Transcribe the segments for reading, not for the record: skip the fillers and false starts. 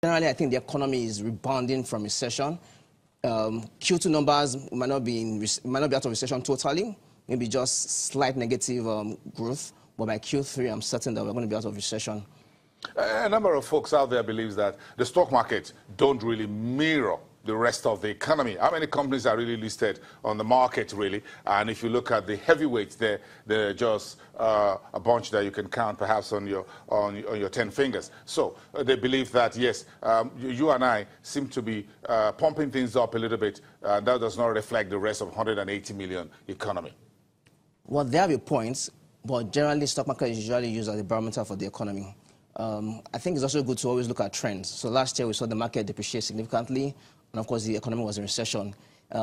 Generally, I think the economy is rebounding from recession. Q2 numbers might not be out of recession totally, maybe just slight negative growth. But by Q3, I'm certain that we're going to be out of recession. A number of folks out there believes that the stock market don't really mirror the rest of the economy. How many companies are really listed on the market, really? And if you look at the heavyweights, they're just a bunch that you can count perhaps on your 10 fingers. So they believe that, yes, you and I seem to be pumping things up a little bit. That does not reflect the rest of 180 million economy. Well, they have a point, but generally, stock market is usually used as a barometer for the economy. I think it's also good to always look at trends. So last year, we saw the market depreciate significantly, and of course, the economy was in recession.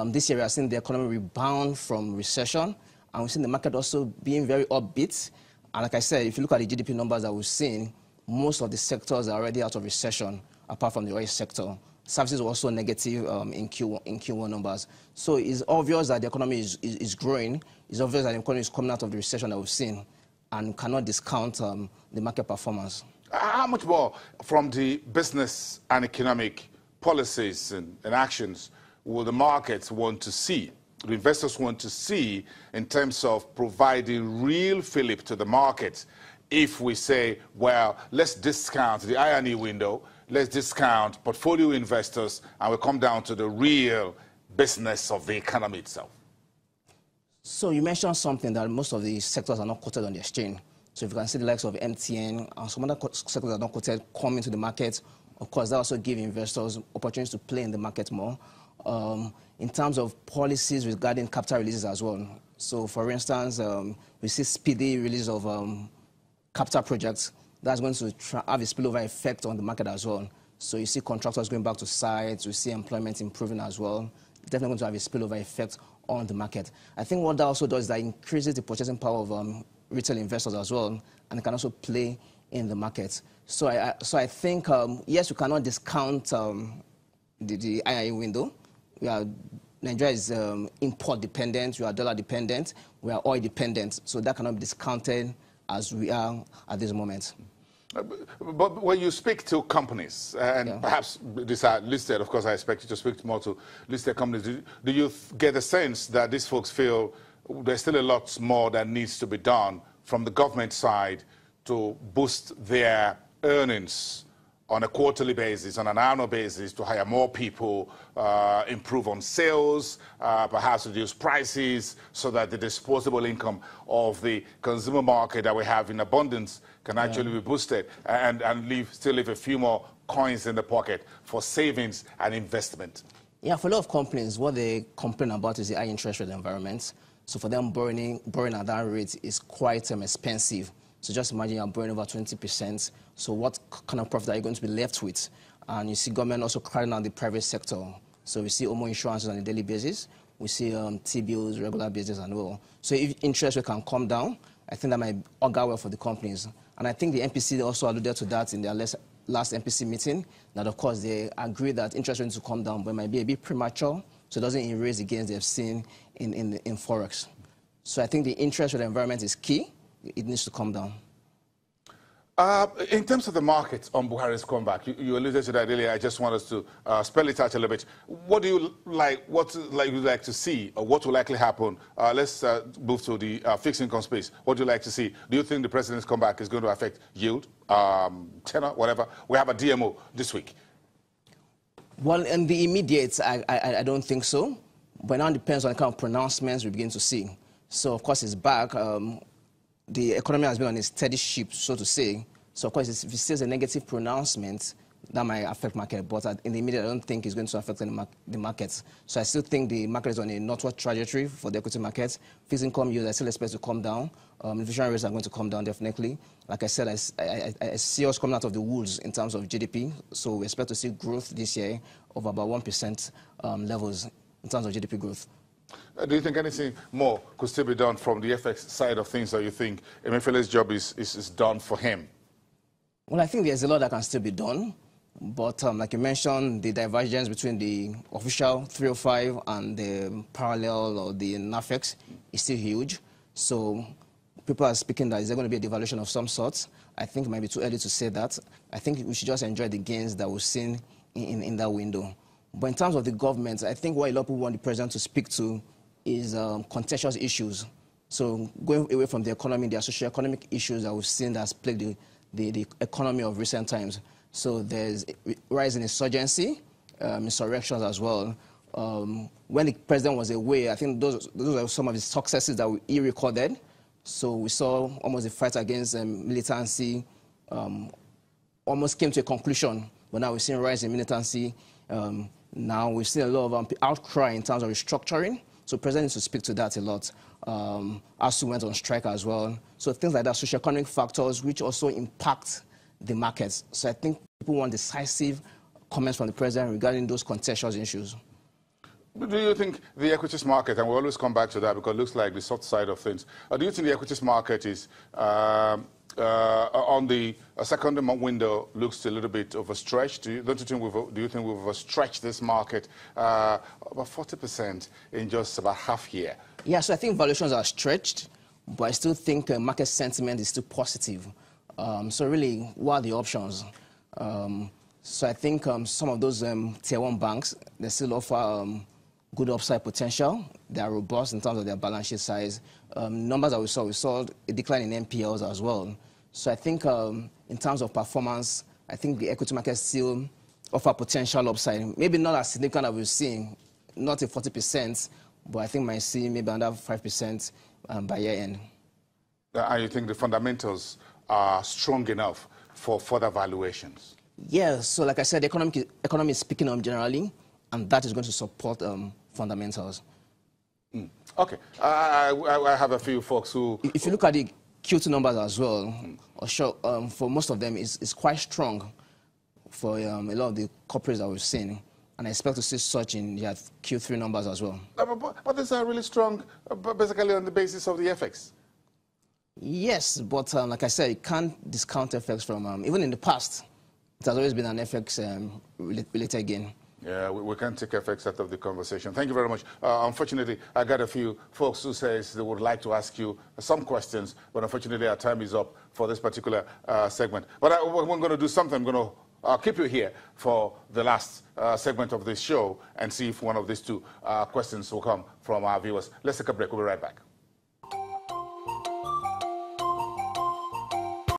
This year, we are seeing the economy rebound from recession, and we've seen the market also being very upbeat. And like I said, if you look at the GDP numbers that we've seen, most of the sectors are already out of recession, apart from the oil sector. Services were also negative in Q1 numbers. So it's obvious that the economy is growing. It's obvious that the economy is coming out of the recession that we've seen, and cannot discount the market performance. How much more from the business and economic policies and actions will the markets want to see, the investors want to see, in terms of providing real fillip to the market? If we say, well, let's discount the I&E window, let's discount portfolio investors, and we come down to the real business of the economy itself. So you mentioned something that most of the sectors are not quoted on the exchange. So if you can see the likes of MTN and some other sectors that are not quoted come into the market, of course, that also gives investors opportunities to play in the market more. In terms of policies regarding capital releases as well. So for instance, we see speedy release of capital projects. That's going to have a spillover effect on the market as well. So you see contractors going back to sites, we see employment improving as well. Definitely going to have a spillover effect on the market. I think what that also does is that increases the purchasing power of retail investors as well, and it can also play in the market. So I think, yes, we cannot discount the I&E window. Nigeria is import dependent, we are dollar dependent, we are oil dependent, so that cannot be discounted as we are at this moment. But when you speak to companies, and perhaps these are listed, of course I expect you to speak more to listed companies, do you get a sense that these folks feel there's still a lot more that needs to be done from the government side to boost their earnings on a quarterly basis, on an annual basis, to hire more people, improve on sales, perhaps reduce prices, so that the disposable income of the consumer market that we have in abundance can actually be boosted, and still leave a few more coins in the pocket for savings and investment? Yeah, for a lot of companies, what they complain about is the high interest rate environment. So for them, borrowing at that rate is quite expensive. So just imagine you're borrowing over 20%. So what kind of profit are you going to be left with? And you see government also crowding out the private sector. So we see homo insurances on a daily basis. We see T-bills, regular basis and all. So if interest rate can come down, I think that might augur well for the companies. And I think the MPC also alluded to that in their last MPC meeting, that of course they agree that interest rates will come down, but it might be a bit premature, so it doesn't erase the gains they've seen in Forex. So I think the interest rate environment is key. It needs to come down. In terms of the market on Buhari's comeback, you alluded to that earlier. I just want us to spell it out a little bit. What do you like? What would you like to see, or what will likely happen? Let's move to the fixed income space. What do you like to see? Do you think the president's comeback is going to affect yield, tenor, whatever? We have a DMO this week. Well, in the immediate, I don't think so. But now it depends on the kind of pronouncements we begin to see. So of course it's back. The economy has been on a steady ship, so to say. So, of course, if it says a negative pronouncement, that might affect market. But in the immediate, I don't think it's going to affect the markets. So I still think the market is on a northward trajectory for the equity markets. Fixed income yields, I still expect to come down. Inflation rates are going to come down, definitely. Like I said, I see us coming out of the woods in terms of GDP. So we expect to see growth this year of about 1% levels in terms of GDP growth. Do you think anything more could still be done from the FX side of things, or you think Emefiele's job is done for him? Well, I think there's a lot that can still be done. But like you mentioned, the divergence between the official 305 and the parallel or the NAFEX is still huge. So people are speaking that is there going to be a devaluation of some sort. I think it might be too early to say that. I think we should just enjoy the gains that we've seen in that window. But in terms of the government, I think what a lot of people want the president to speak to is contentious issues. So going away from the economy, there are socio-economic issues that we've seen that's plagued the economy of recent times. So there's a rise in insurgency, insurrections as well. When the president was away, I think those are some of his successes that he recorded. So we saw almost a fight against militancy almost came to a conclusion, but now we've seen a rise in militancy. Now we've seen a lot of outcry in terms of restructuring. So the president needs to speak to that a lot. ASU went on strike as well. So things like that, socio-economic factors, which also impact the markets. So I think people want decisive comments from the president regarding those contentious issues. Do you think the equities market, and we always come back to that because it looks like the soft side of things, do you think the equities market is on the second window looks a little bit overstretched? Do you think we've overstretched this market about 40% in just about half year? Yeah, so I think valuations are stretched, but I still think market sentiment is still positive. So really, what are the options? So I think some of those tier 1 banks, they still offer good upside potential. They are robust in terms of their balance sheet size. Numbers that we saw a decline in NPLs as well. So I think in terms of performance, I think the equity market still offer potential upside. Maybe not as significant as we're seeing, not a 40%, but I think might see maybe under 5% by year end. And you think the fundamentals are strong enough for further valuations? Yeah, so like I said, the economy is picking up generally, and that is going to support fundamentals. Okay, I have a few folks who... If you look at the Q2 numbers as well, for most of them, it's quite strong for a lot of the corporates that we've seen. And I expect to see such in their Q3 numbers as well. But these are really strong, basically on the basis of the FX. Yes, but like I said, you can't discount FX from, even in the past, it has always been an FX related gain. Yeah, we can't take FX out of the conversation. Thank you very much. Unfortunately, I got a few folks who says they would like to ask you some questions, but unfortunately our time is up for this particular segment. But we're going to do something. I'm going to keep you here for the last segment of this show and see if one of these two questions will come from our viewers. Let's take a break. We'll be right back.